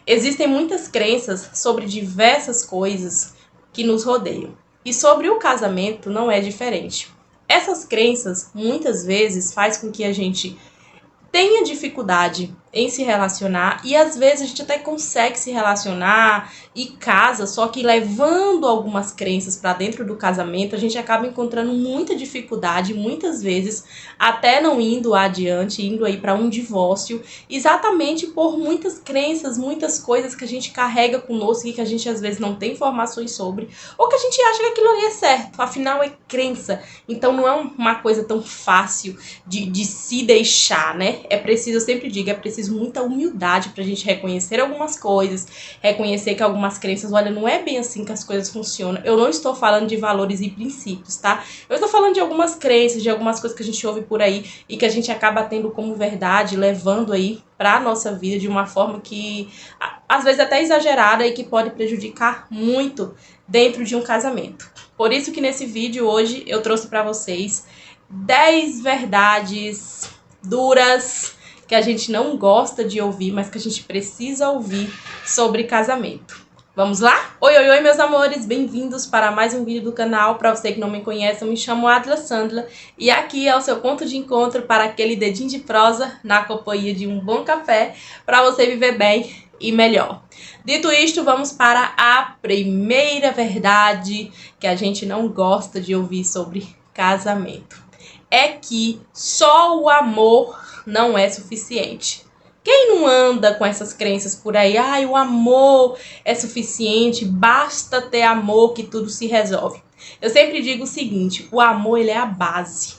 Existem muitas crenças sobre diversas coisas que nos rodeiam. E sobre o casamento não é diferente. Essas crenças muitas vezes faz com que a gente tenha dificuldade em se relacionar e às vezes a gente até consegue se relacionar e casa, só que levando algumas crenças para dentro do casamento, a gente acaba encontrando muita dificuldade, muitas vezes até não indo adiante, indo aí para um divórcio, exatamente por muitas crenças, muitas coisas que a gente carrega conosco e que a gente às vezes não tem informações sobre, ou que a gente acha que aquilo ali é certo, afinal é crença, então não é uma coisa tão fácil de se deixar, né? É preciso, eu sempre digo, é preciso muita humildade pra gente reconhecer algumas coisas, reconhecer que algumas crenças, olha, não é bem assim que as coisas funcionam. Eu não estou falando de valores e princípios, tá? Eu estou falando de algumas crenças, de algumas coisas que a gente ouve por aí e que a gente acaba tendo como verdade, levando aí pra nossa vida de uma forma que, às vezes até exagerada e que pode prejudicar muito dentro de um casamento. Por isso que nesse vídeo hoje eu trouxe pra vocês 10 verdades duras que a gente não gosta de ouvir, mas que a gente precisa ouvir sobre casamento. Vamos lá? Oi, oi, oi, meus amores, bem-vindos para mais um vídeo do canal. Para você que não me conhece, eu me chamo Adla Sandla e aqui é o seu ponto de encontro para aquele dedinho de prosa na companhia de um bom café para você viver bem e melhor. Dito isto, vamos para a primeira verdade que a gente não gosta de ouvir sobre casamento. É que só o amor não é suficiente. Quem não anda com essas crenças por aí? Ai, o amor é suficiente, basta ter amor que tudo se resolve. Eu sempre digo o seguinte, o amor ele é a base.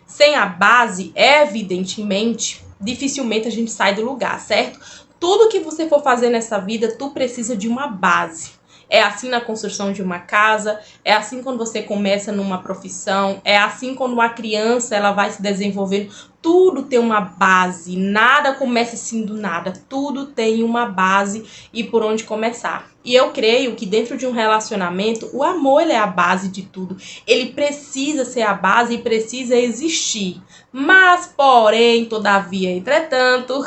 Sem a base, evidentemente, dificilmente a gente sai do lugar, certo? Tudo que você for fazer nessa vida, tu precisa de uma base. É assim na construção de uma casa, é assim quando você começa numa profissão, é assim quando uma criança ela vai se desenvolvendo. Tudo tem uma base, nada começa assim do nada, tudo tem uma base e por onde começar. E eu creio que dentro de um relacionamento, o amor ele é a base de tudo. Ele precisa ser a base e precisa existir. Mas, porém, todavia, entretanto,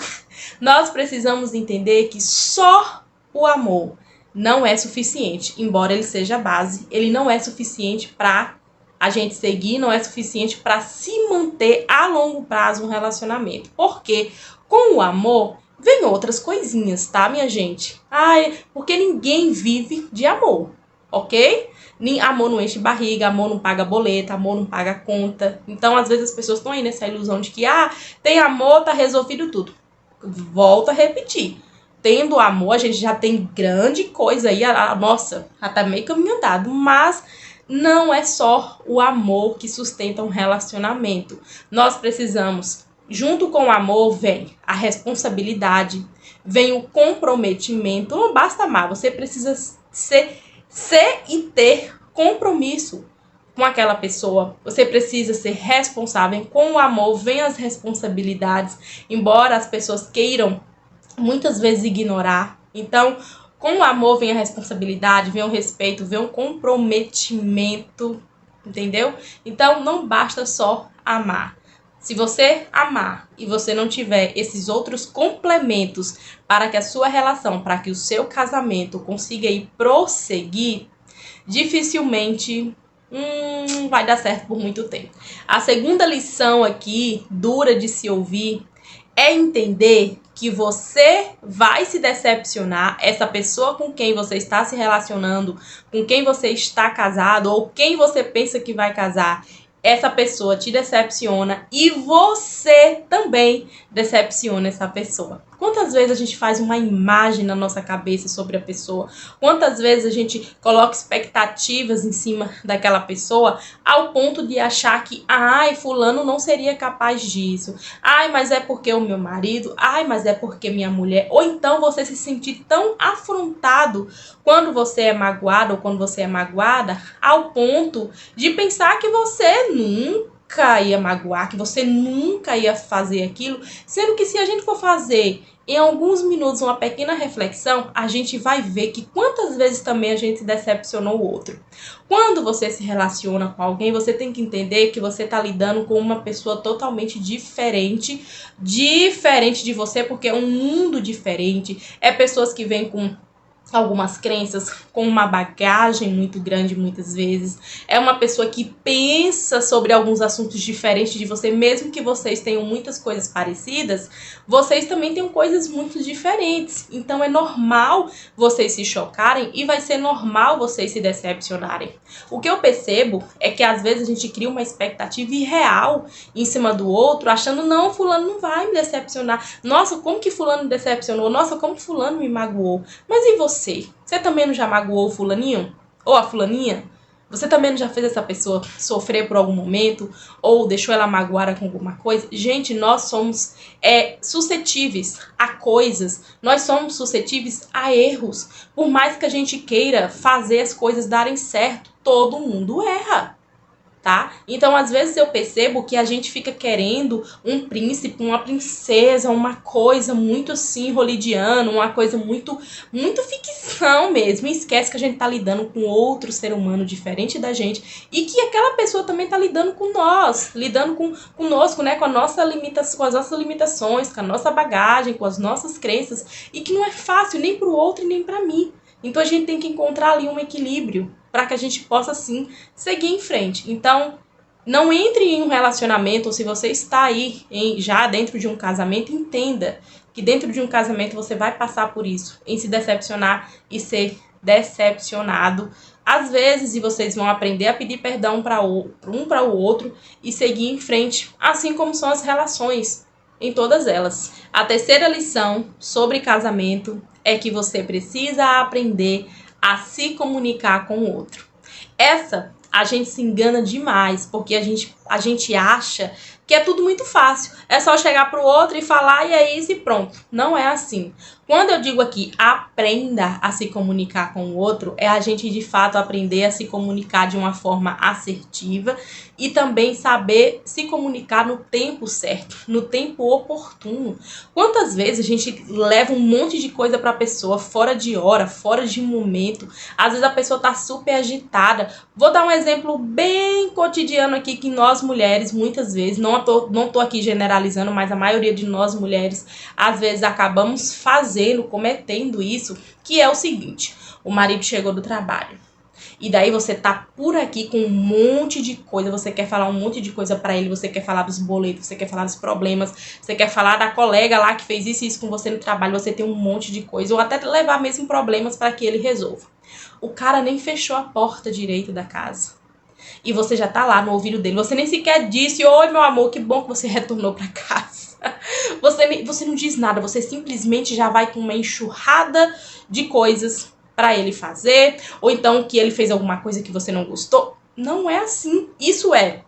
nós precisamos entender que só o amor não é suficiente, embora ele seja a base, ele não é suficiente para a gente seguir, não é suficiente para se manter a longo prazo um relacionamento. Porque com o amor vem outras coisinhas, tá, minha gente? Ai, porque ninguém vive de amor, ok? Amor não enche barriga, amor não paga boleto, amor não paga conta. Então, às vezes as pessoas estão aí nessa ilusão de que, tem amor, tá resolvido tudo. Volto a repetir. Tendo amor, a gente já tem grande coisa aí, nossa, até meio caminho andado, mas não é só o amor que sustenta um relacionamento. Nós precisamos, junto com o amor, vem a responsabilidade, vem o comprometimento. Não basta amar, você precisa ser e ter compromisso com aquela pessoa. Você precisa ser responsável. Com o amor vem as responsabilidades, embora as pessoas queiram muitas vezes ignorar. Então, com o amor vem a responsabilidade, vem o respeito, vem o comprometimento, entendeu? Então, não basta só amar. Se você amar e você não tiver esses outros complementos para que a sua relação, para que o seu casamento consiga ir prosseguir, dificilmente vai dar certo por muito tempo. A segunda lição aqui, dura de se ouvir, é entender que você vai se decepcionar, essa pessoa com quem você está se relacionando, com quem você está casado ou quem você pensa que vai casar, essa pessoa te decepciona e você também decepciona essa pessoa. Quantas vezes a gente faz uma imagem na nossa cabeça sobre a pessoa? Quantas vezes a gente coloca expectativas em cima daquela pessoa ao ponto de achar que, fulano não seria capaz disso. Mas é porque o meu marido. Mas é porque minha mulher. Ou então você se sentir tão afrontado quando você é magoado ou quando você é magoada ao ponto de pensar que você nunca ia magoar, que você nunca ia fazer aquilo, sendo que se a gente for fazer em alguns minutos uma pequena reflexão, a gente vai ver que quantas vezes também a gente decepcionou o outro. Quando você se relaciona com alguém, você tem que entender que você está lidando com uma pessoa totalmente diferente de você, porque é um mundo diferente, é pessoas que vêm com algumas crenças, com uma bagagem muito grande muitas vezes. É uma pessoa que pensa sobre alguns assuntos diferentes de você, mesmo que vocês tenham muitas coisas parecidas, vocês também têm coisas muito diferentes. Então é normal vocês se chocarem e vai ser normal vocês se decepcionarem. O que eu percebo é que às vezes a gente cria uma expectativa irreal em cima do outro, achando, não, fulano não vai me decepcionar. Nossa, como que fulano me decepcionou? Nossa, como que fulano me magoou? Mas e você? Você também não já magoou o fulaninho? Ou a fulaninha? Você também não já fez essa pessoa sofrer por algum momento? Ou deixou ela magoada com alguma coisa? Gente, nós somos suscetíveis a coisas. Nós somos suscetíveis a erros. Por mais que a gente queira fazer as coisas darem certo, todo mundo erra. Tá? Então, às vezes eu percebo que a gente fica querendo um príncipe, uma princesa, uma coisa muito assim, hollywoodiana, uma coisa muito ficção mesmo, e esquece que a gente tá lidando com outro ser humano diferente da gente e que aquela pessoa também tá lidando com nós, lidando conosco, né, com as nossas limitações, com a nossa bagagem, com as nossas crenças, e que não é fácil nem pro outro e nem pra mim. Então a gente tem que encontrar ali um equilíbrio para que a gente possa, sim, seguir em frente. Então, não entre em um relacionamento, ou se você está aí já dentro de um casamento, entenda que dentro de um casamento você vai passar por isso, em se decepcionar e ser decepcionado. Às vezes, e vocês vão aprender a pedir perdão um para o outro e seguir em frente, assim como são as relações, em todas elas. A terceira lição sobre casamento é que você precisa aprender a se comunicar com o outro. Essa a gente se engana demais, porque a gente acha que é tudo muito fácil. É só chegar pro outro e falar e é isso e pronto. Não é assim. Quando eu digo aqui, aprenda a se comunicar com o outro, é a gente de fato aprender a se comunicar de uma forma assertiva e também saber se comunicar no tempo certo, no tempo oportuno. Quantas vezes a gente leva um monte de coisa pra pessoa fora de hora, fora de momento. Às vezes a pessoa tá super agitada. Vou dar um exemplo bem cotidiano aqui que nós mulheres, muitas vezes, não tô aqui generalizando, mas a maioria de nós mulheres, às vezes acabamos cometendo isso, que é o seguinte: o marido chegou do trabalho. E daí você tá por aqui com um monte de coisa, você quer falar um monte de coisa pra ele, você quer falar dos boletos, você quer falar dos problemas, você quer falar da colega lá que fez isso e isso com você no trabalho, você tem um monte de coisa, ou até levar mesmo problemas para que ele resolva. O cara nem fechou a porta direita da casa. E você já tá lá no ouvido dele, você nem sequer disse: oi, meu amor, que bom que você retornou pra casa. Você não diz nada, você simplesmente já vai com uma enxurrada de coisas para ele fazer, ou então que ele fez alguma coisa que você não gostou. Não é assim. Isso é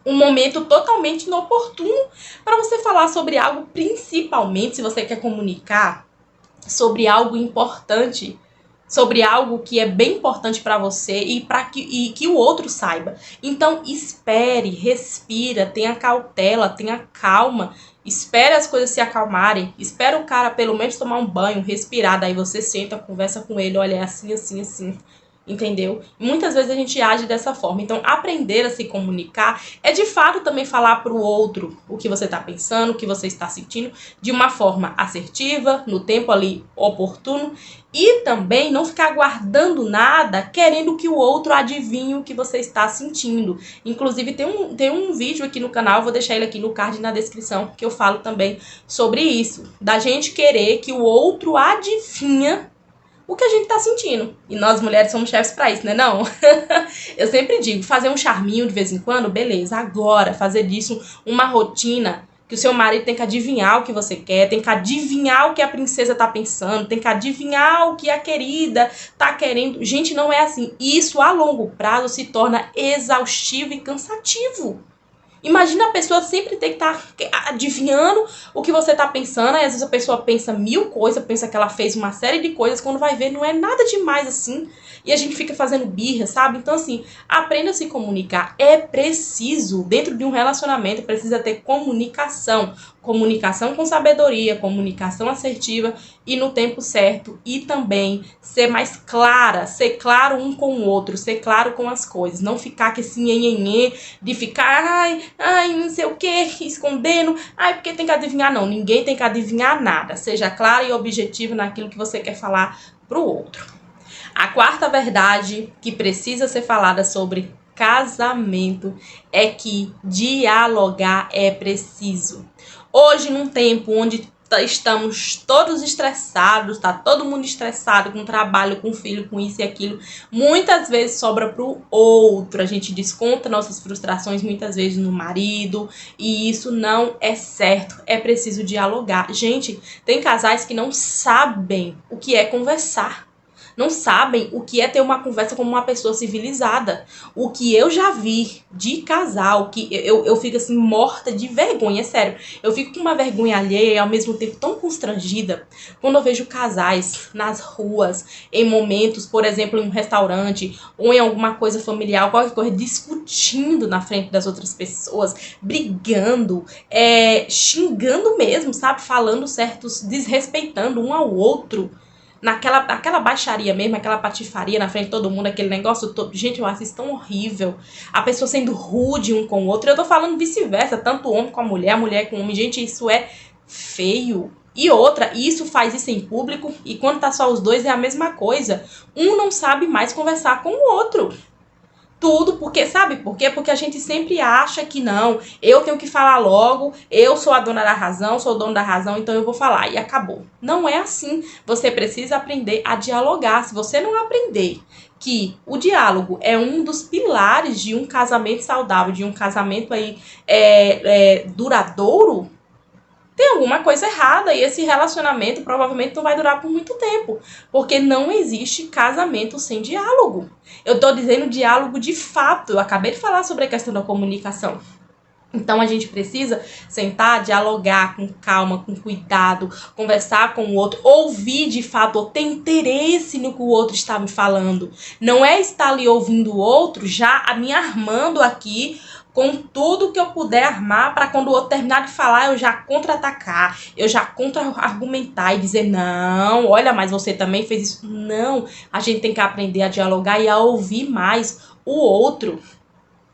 um momento totalmente inoportuno para você falar sobre algo, principalmente se você quer comunicar sobre algo importante, sobre algo que é bem importante para você e que o outro saiba. Então, espere, respira, tenha cautela, tenha calma, espere as coisas se acalmarem, espere o cara pelo menos tomar um banho, respirar, daí você senta, conversa com ele, olha, é assim, assim, assim. Entendeu? Muitas vezes a gente age dessa forma. Então, aprender a se comunicar é de fato também falar para o outro o que você está pensando, o que você está sentindo, de uma forma assertiva, no tempo ali oportuno, e também não ficar guardando nada, querendo que o outro adivinhe o que você está sentindo. Inclusive, tem um vídeo aqui no canal, vou deixar ele aqui no card na descrição, que eu falo também sobre isso, da gente querer que o outro adivinha o que a gente tá sentindo. E nós mulheres somos chefes pra isso, né não? Eu sempre digo, fazer um charminho de vez em quando, beleza. Agora, fazer disso uma rotina, que o seu marido tem que adivinhar o que você quer, tem que adivinhar o que a princesa tá pensando, tem que adivinhar o que a querida tá querendo. Gente, não é assim. Isso a longo prazo se torna exaustivo e cansativo. Imagina a pessoa sempre ter que estar adivinhando o que você tá pensando. Aí às vezes a pessoa pensa 1000 coisas, pensa que ela fez uma série de coisas, quando vai ver não é nada demais assim. E a gente fica fazendo birra, sabe? Então assim, aprenda a se comunicar. É preciso, dentro de um relacionamento, precisa ter comunicação. Comunicação com sabedoria, comunicação assertiva e no tempo certo. E também ser mais clara, ser claro um com o outro, ser claro com as coisas. Não ficar com esse nhenhenhê de ficar, ai, não sei o que, escondendo, ai, porque tem que adivinhar. Não, ninguém tem que adivinhar nada. Seja claro e objetivo naquilo que você quer falar pro outro. A quarta verdade que precisa ser falada sobre casamento é que dialogar é preciso. Hoje, num tempo onde estamos todos estressados, tá todo mundo estressado com trabalho, com filho, com isso e aquilo, muitas vezes sobra pro outro. A gente desconta nossas frustrações muitas vezes no marido, e isso não é certo. É preciso dialogar. Gente, tem casais que não sabem o que é conversar. Não sabem o que é ter uma conversa como uma pessoa civilizada. O que eu já vi de casal, que eu fico assim, morta de vergonha, é sério. Eu fico com uma vergonha alheia e ao mesmo tempo tão constrangida quando eu vejo casais nas ruas, em momentos, por exemplo, em um restaurante ou em alguma coisa familiar, qualquer coisa, discutindo na frente das outras pessoas, brigando, xingando mesmo, sabe? Falando certos, desrespeitando um ao outro. Aquela baixaria mesmo, aquela patifaria na frente de todo mundo, aquele negócio todo. Gente, eu acho isso tão horrível. A pessoa sendo rude um com o outro. Eu tô falando vice-versa, tanto o homem com a mulher com o homem. Gente, isso é feio. E outra, isso faz isso em público, e quando tá só os dois é a mesma coisa. Um não sabe mais conversar com o outro. Tudo, porque, sabe por quê? Porque a gente sempre acha que não, eu tenho que falar logo, eu sou a dona da razão, sou o dono da razão, então eu vou falar, e acabou. Não é assim, você precisa aprender a dialogar. Se você não aprender que o diálogo é um dos pilares de um casamento saudável, de um casamento aí duradouro, tem alguma coisa errada, e esse relacionamento provavelmente não vai durar por muito tempo, porque não existe casamento sem diálogo. Eu tô dizendo diálogo de fato, eu acabei de falar sobre a questão da comunicação. Então a gente precisa sentar, dialogar com calma, com cuidado, conversar com o outro, ouvir de fato, ou ter interesse no que o outro está me falando. Não é estar ali ouvindo o outro, já me armando aqui com tudo que eu puder armar para quando o outro terminar de falar, eu já contra-atacar, eu já contra-argumentar e dizer, não, olha, mas você também fez isso. Não, a gente tem que aprender a dialogar e a ouvir mais o outro.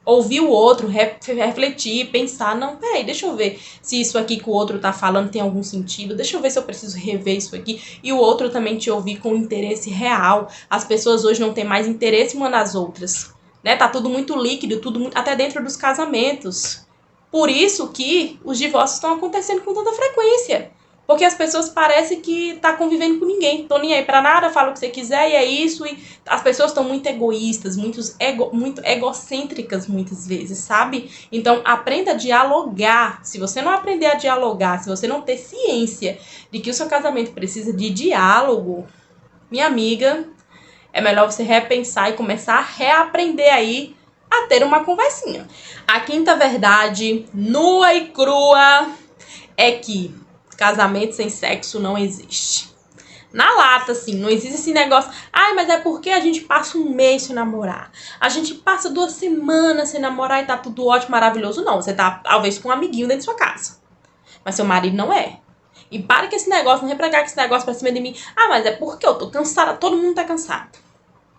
Ouvir o outro, refletir, pensar, não, peraí, deixa eu ver se isso aqui que o outro tá falando tem algum sentido, deixa eu ver se eu preciso rever isso aqui, e o outro também te ouvir com interesse real. As pessoas hoje não têm mais interesse uma nas outras, né? Tá tudo muito líquido, até dentro dos casamentos. Por isso que os divórcios estão acontecendo com tanta frequência. Porque as pessoas parecem que tá convivendo com ninguém. Tô nem aí pra nada, fala o que você quiser e é isso. E as pessoas estão muito egoístas, muito egocêntricas muitas vezes, sabe? Então aprenda a dialogar. Se você não aprender a dialogar, se você não ter ciência de que o seu casamento precisa de diálogo, minha amiga, é melhor você repensar e começar a reaprender aí a ter uma conversinha. A quinta verdade, nua e crua, é que casamento sem sexo não existe. Na lata, assim, não existe esse negócio. Ai, mas é porque a gente passa um mês sem namorar. A gente passa 2 semanas sem namorar e tá tudo ótimo, maravilhoso. Não, você tá, talvez, com um amiguinho dentro da sua casa. Mas seu marido não é. E para com esse negócio, não vem pra cá com esse negócio pra cima de mim. Ah, mas é porque eu tô cansada. Todo mundo tá cansado.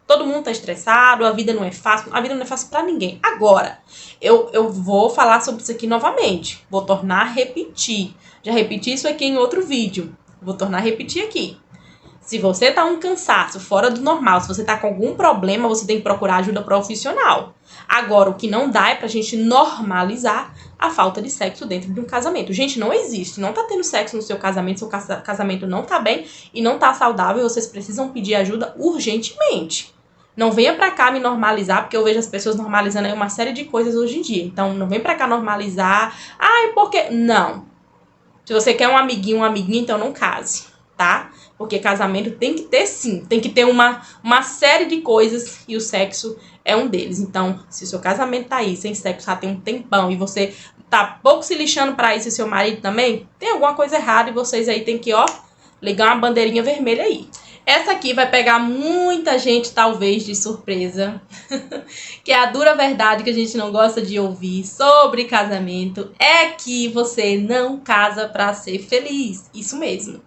Todo mundo tá estressado, a vida não é fácil. A vida não é fácil pra ninguém. Agora, eu vou falar sobre isso aqui novamente. Vou tornar a repetir. Já repeti isso aqui em outro vídeo. Vou tornar a repetir aqui. Se você tá um cansaço fora do normal, se você tá com algum problema, você tem que procurar ajuda profissional. Agora, o que não dá é pra gente normalizar a falta de sexo dentro de um casamento. Gente, não existe. Não tá tendo sexo no seu casamento, seu casamento não tá bem e não tá saudável, vocês precisam pedir ajuda urgentemente. Não venha pra cá me normalizar, porque eu vejo as pessoas normalizando aí uma série de coisas hoje em dia. Então, não vem pra cá normalizar. Ai, por quê? Não. Se você quer um amiguinho, uma amiguinha, então não case. tá? Porque casamento tem que ter sim, tem que ter uma série de coisas e o sexo é um deles. Então, se o seu casamento tá aí sem sexo já tem um tempão e você tá pouco se lixando pra isso e seu marido também, tem alguma coisa errada e vocês aí tem que, ó, ligar uma bandeirinha vermelha aí. Essa aqui vai pegar muita gente, talvez, de surpresa, que é a dura verdade que a gente não gosta de ouvir sobre casamento, é que você não casa pra ser feliz. Isso mesmo.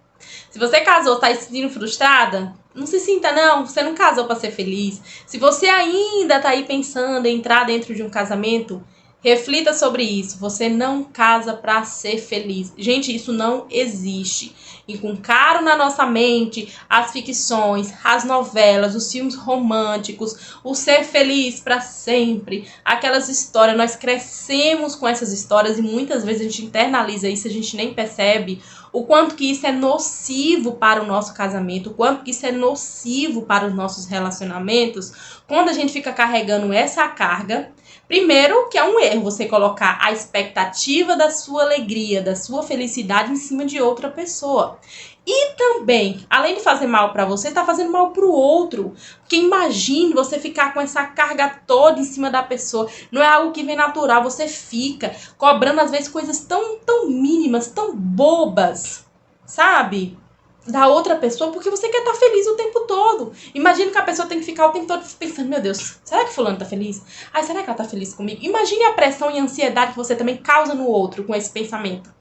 Se você casou, tá se sentindo frustrada, não se sinta não, você não casou pra ser feliz. Se você ainda tá aí pensando em entrar dentro de um casamento, reflita sobre isso. Você não casa pra ser feliz. Gente, isso não existe. Enconcaram na nossa mente as ficções, as novelas, os filmes românticos, o ser feliz pra sempre, aquelas histórias. Nós crescemos com essas histórias e muitas vezes a gente internaliza isso, a gente nem percebe o quanto que isso é nocivo para o nosso casamento, o quanto que isso é nocivo para os nossos relacionamentos, quando a gente fica carregando essa carga. Primeiro, que é um erro você colocar a expectativa da sua alegria, da sua felicidade em cima de outra pessoa. E também, além de fazer mal para você, tá fazendo mal pro outro. Porque imagine você ficar com essa carga toda em cima da pessoa. Não é algo que vem natural, você fica cobrando às vezes coisas tão mínimas, tão bobas, sabe? Da outra pessoa, porque você quer estar feliz o tempo todo. Imagina que a pessoa tem que ficar o tempo todo pensando, meu Deus, será que fulano tá feliz? Ai, será que ela tá feliz comigo? Imagine a pressão e a ansiedade que você também causa no outro com esse pensamento.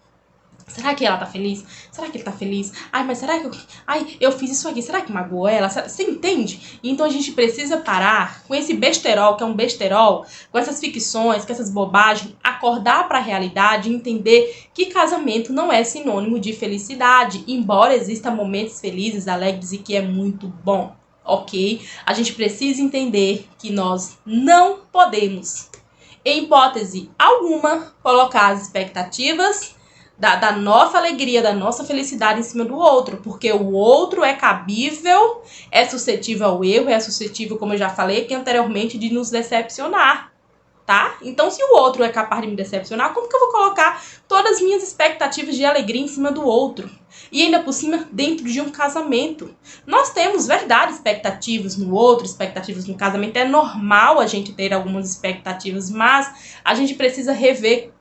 Será que ela tá feliz? Será que ele tá feliz? Ai, mas será que eu fiz isso aqui? Será que magoou ela? Você entende? Então a gente precisa parar com esse besterol, que é um besterol, com essas ficções, com essas bobagens, acordar pra realidade e entender que casamento não é sinônimo de felicidade, embora existam momentos felizes, alegres e que é muito bom, ok? A gente precisa entender que nós não podemos, em hipótese alguma, colocar as expectativas da nossa alegria, da nossa felicidade em cima do outro, porque o outro é cabível, é suscetível ao erro, é suscetível, como eu já falei aqui anteriormente, de nos decepcionar, tá? Então, se o outro é capaz de me decepcionar, como que eu vou colocar todas as minhas expectativas de alegria em cima do outro? E ainda por cima, dentro de um casamento. Nós temos, verdade, expectativas no outro, expectativas no casamento. É normal a gente ter algumas expectativas, mas a gente precisa rever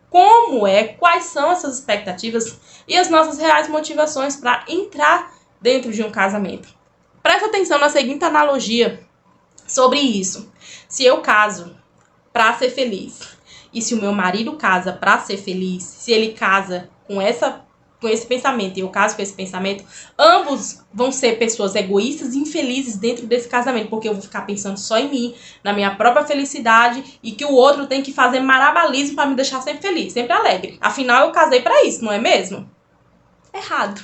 quais são essas expectativas e as nossas reais motivações para entrar dentro de um casamento. Presta atenção na seguinte analogia sobre isso. Se eu caso para ser feliz e se o meu marido casa para ser feliz, se ele casa com esse pensamento e eu caso com esse pensamento, ambos vão ser pessoas egoístas e infelizes dentro desse casamento, porque eu vou ficar pensando só em mim, na minha própria felicidade, e que o outro tem que fazer marabalismo para me deixar sempre feliz, sempre alegre. Afinal, eu casei para isso, não é mesmo? Errado.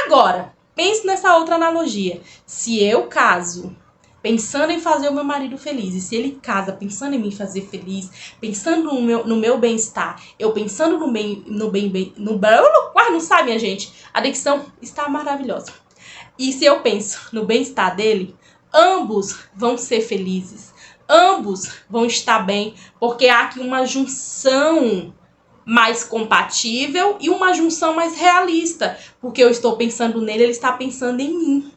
Agora, pense nessa outra analogia. Se eu caso pensando em fazer o meu marido feliz, e se ele casa pensando em me fazer feliz, pensando no meu bem-estar, eu pensando quase não sabe, minha gente, a dicção está maravilhosa. E se eu penso no bem-estar dele, ambos vão ser felizes, ambos vão estar bem, porque há aqui uma junção mais compatível e uma junção mais realista, porque eu estou pensando nele, ele está pensando em mim.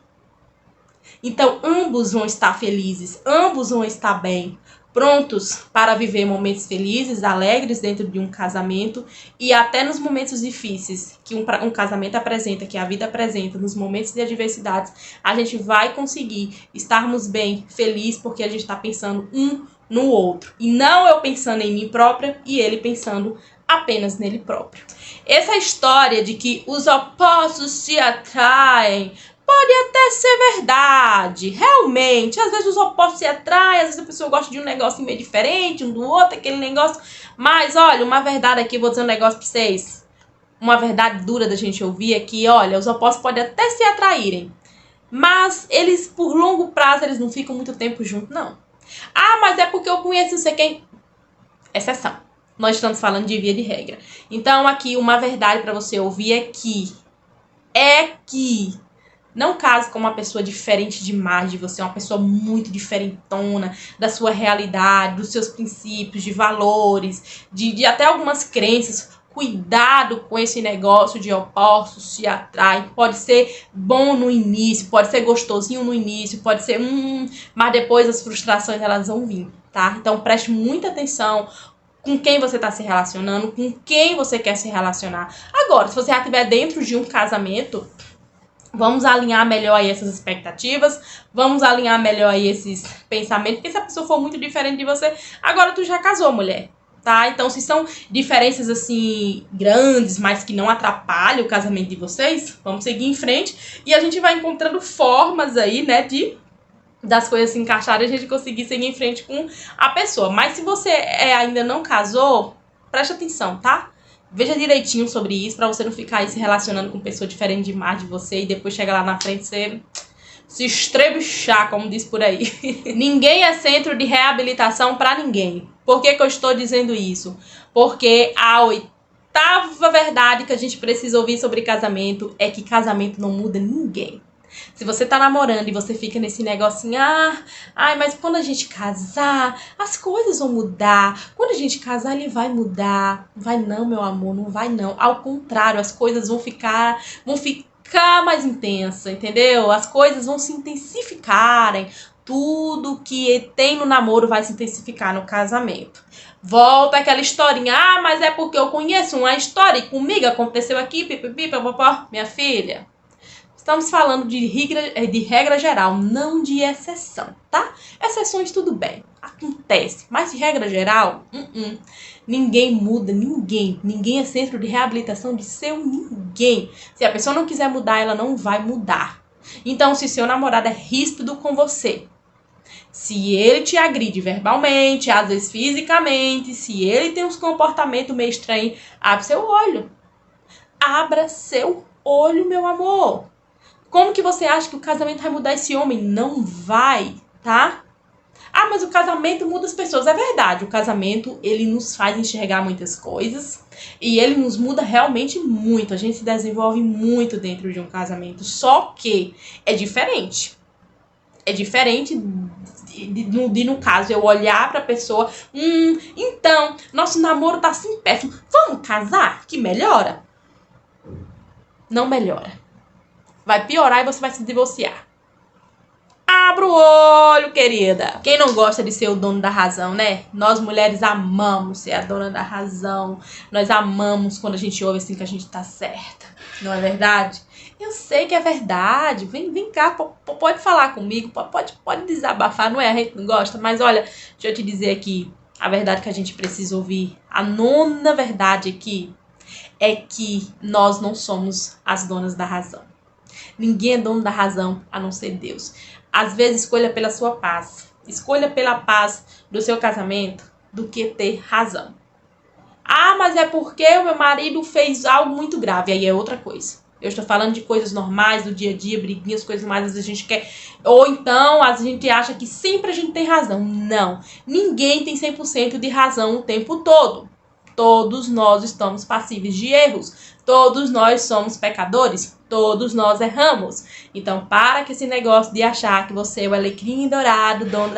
Então, ambos vão estar felizes, ambos vão estar bem, prontos para viver momentos felizes, alegres dentro de um casamento e até nos momentos difíceis que um casamento apresenta, que a vida apresenta, nos momentos de adversidades, a gente vai conseguir estarmos bem, felizes, porque a gente está pensando um no outro. E não eu pensando em mim própria e ele pensando apenas nele próprio. Essa história de que os opostos se atraem pode até ser verdade, realmente. Às vezes os opostos se atraem, às vezes a pessoa gosta de um negócio meio diferente, um do outro, aquele negócio. Mas, olha, uma verdade aqui, vou dizer um negócio pra vocês. Uma verdade dura da gente ouvir é que, olha, os opostos podem até se atraírem, mas eles, por longo prazo, eles não ficam muito tempo juntos, não. Ah, mas é porque eu conheço não sei quem. Exceção. Nós estamos falando de via de regra. Então, aqui, uma verdade pra você ouvir é que não case com uma pessoa diferente demais de você, uma pessoa muito diferentona da sua realidade, dos seus princípios, de valores, de até algumas crenças. Cuidado com esse negócio de opostos se atraem. Pode ser bom no início, pode ser gostosinho no início, pode ser mas depois as frustrações elas vão vir, tá? Então preste muita atenção com quem você está se relacionando, com quem você quer se relacionar. Agora, se você já estiver dentro de um casamento, vamos alinhar melhor aí essas expectativas, vamos alinhar melhor aí esses pensamentos, porque se a pessoa for muito diferente de você, agora tu já casou, mulher. Tá? Então, se são diferenças assim grandes, mas que não atrapalham o casamento de vocês, vamos seguir em frente e a gente vai encontrando formas aí, né, das coisas se encaixarem e a gente conseguir seguir em frente com a pessoa. Mas se você ainda não casou, preste atenção, tá? Veja direitinho sobre isso pra você não ficar aí se relacionando com pessoa diferente demais de você e depois chega lá na frente você se estrebuchar, como diz por aí. Ninguém é centro de reabilitação pra ninguém. Por que eu estou dizendo isso? Porque a oitava verdade que a gente precisa ouvir sobre casamento é que casamento não muda ninguém. Se você tá namorando e você fica nesse negocinho, mas quando a gente casar, as coisas vão mudar. Quando a gente casar, ele vai mudar. Não vai não, meu amor, não vai não. Ao contrário, as coisas vão ficar mais intensa, entendeu? As coisas vão se intensificarem. Tudo que tem no namoro vai se intensificar no casamento. Volta aquela historinha, mas é porque eu conheço uma história e comigo aconteceu aqui, pipipi, papapá. Minha filha, estamos falando de regra geral, não de exceção, tá? Exceções tudo bem, acontece, mas de regra geral, ninguém muda, ninguém é centro de reabilitação de seu ninguém. Se a pessoa não quiser mudar, ela não vai mudar. Então, se seu namorado é ríspido com você, se ele te agride verbalmente, às vezes fisicamente, se ele tem uns comportamentos meio estranhos, abre seu olho. Abra seu olho, meu amor. Como que você acha que o casamento vai mudar esse homem? Não vai, tá? Mas o casamento muda as pessoas. É verdade, o casamento, ele nos faz enxergar muitas coisas e ele nos muda realmente muito. A gente se desenvolve muito dentro de um casamento, só que é diferente. É diferente no caso, eu olhar pra pessoa, então, nosso namoro tá assim péssimo, vamos casar? Que melhora? Não melhora. Vai piorar e você vai se divorciar. Abra o olho, querida. Quem não gosta de ser o dono da razão, né? Nós mulheres amamos ser a dona da razão. Nós amamos quando a gente ouve assim que a gente tá certa. Não é verdade? Eu sei que é verdade. Vem cá, pode falar comigo, pode desabafar, não é? A gente não gosta, mas olha, deixa eu te dizer aqui a verdade que a gente precisa ouvir. A nona verdade aqui é que nós não somos as donas da razão. Ninguém é dono da razão a não ser Deus. Às vezes, escolha pela sua paz. Escolha pela paz do seu casamento do que ter razão. Mas é porque o meu marido fez algo muito grave. Aí é outra coisa. Eu estou falando de coisas normais do dia a dia, briguinhas, coisas mais, às vezes a gente quer. Ou então, a gente acha que sempre a gente tem razão. Não. Ninguém tem 100% de razão o tempo todo. Todos nós estamos passíveis de erros. Todos nós somos pecadores. Todos nós erramos. Então, para com esse negócio de achar que você é o alecrim dourado, dona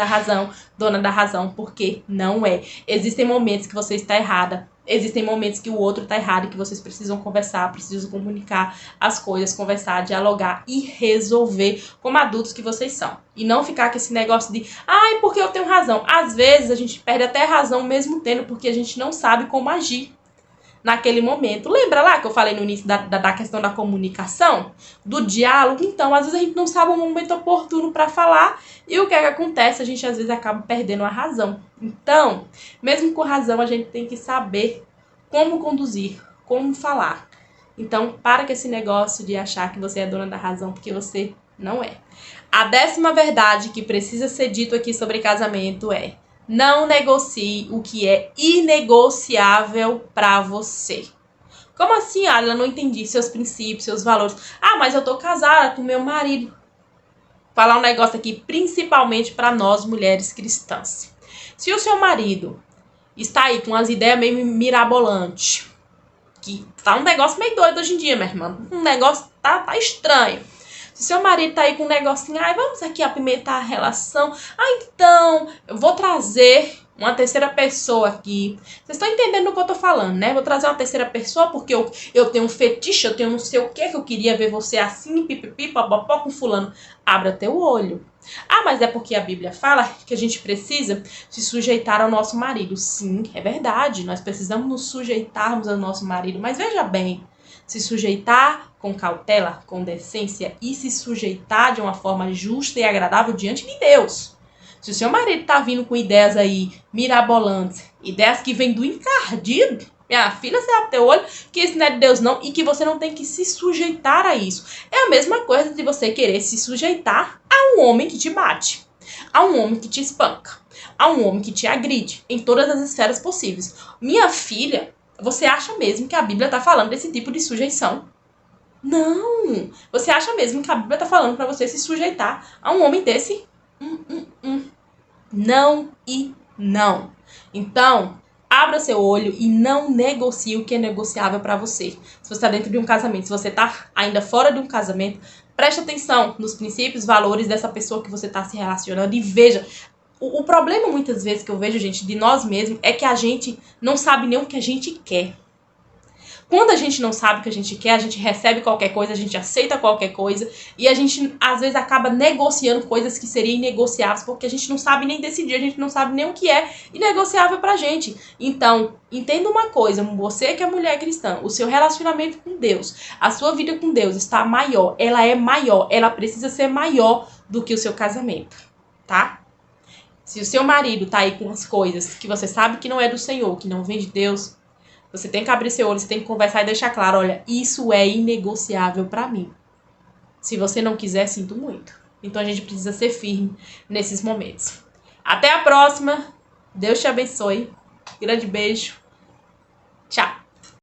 da razão, porque não é. Existem momentos que você está errada. Existem momentos que o outro está errado e que vocês precisam conversar, precisam comunicar as coisas, conversar, dialogar e resolver como adultos que vocês são. E não ficar com esse negócio de, porque eu tenho razão. Às vezes a gente perde até a razão mesmo tendo, porque a gente não sabe como agir naquele momento. Lembra lá que eu falei no início da questão da comunicação? Do diálogo? Então, às vezes a gente não sabe o momento oportuno para falar e o que é que acontece? A gente às vezes acaba perdendo a razão. Então, mesmo com razão, a gente tem que saber como conduzir, como falar. Então, para com esse negócio de achar que você é dona da razão, porque você não é. A 10ª verdade que precisa ser dito aqui sobre casamento é: não negocie o que é inegociável para você. Como assim, Adila? Não entendi seus princípios, seus valores. Mas eu tô casada com meu marido. Vou falar um negócio aqui, principalmente para nós mulheres cristãs. Se o seu marido está aí com as ideias meio mirabolantes, que tá um negócio meio doido hoje em dia, minha irmã. Um negócio tá estranho. Se seu marido tá aí com um negocinho, vamos aqui apimentar a relação. Então, eu vou trazer uma terceira pessoa aqui. Vocês estão entendendo o que eu tô falando, né? Vou trazer uma terceira pessoa porque eu tenho um fetiche, eu tenho não sei o que eu queria ver você assim, pipipi, papapó com fulano. Abra teu olho. Ah, mas é porque a Bíblia fala que a gente precisa se sujeitar ao nosso marido. Sim, é verdade. Nós precisamos nos sujeitarmos ao nosso marido. Mas veja bem, se sujeitar com cautela, com decência e se sujeitar de uma forma justa e agradável diante de Deus. Se o seu marido tá vindo com ideias aí mirabolantes, ideias que vêm do encardido, minha filha, você abre teu olho, que isso não é de Deus não, e que você não tem que se sujeitar a isso. É a mesma coisa de você querer se sujeitar a um homem que te bate, a um homem que te espanca, a um homem que te agride, em todas as esferas possíveis. Minha filha, você acha mesmo que a Bíblia tá falando desse tipo de sujeição? Não! Você acha mesmo que a Bíblia tá falando para você se sujeitar a um homem desse? Não e não. Então, abra seu olho e não negocie o que é negociável para você. Se você está dentro de um casamento, se você está ainda fora de um casamento, preste atenção nos princípios, valores dessa pessoa que você está se relacionando e veja. O problema muitas vezes que eu vejo, gente, de nós mesmos é que a gente não sabe nem o que a gente quer. Quando a gente não sabe o que a gente quer, a gente recebe qualquer coisa, a gente aceita qualquer coisa e a gente, às vezes, acaba negociando coisas que seriam inegociáveis porque a gente não sabe nem decidir, a gente não sabe nem o que é inegociável pra gente. Então, entenda uma coisa, você que é mulher cristã, o seu relacionamento com Deus, a sua vida com Deus está maior, ela precisa ser maior do que o seu casamento, tá? Se o seu marido tá aí com as coisas que você sabe que não é do Senhor, que não vem de Deus, você tem que abrir seu olho, você tem que conversar e deixar claro, olha, isso é inegociável pra mim. Se você não quiser, sinto muito. Então a gente precisa ser firme nesses momentos. Até a próxima. Deus te abençoe. Grande beijo.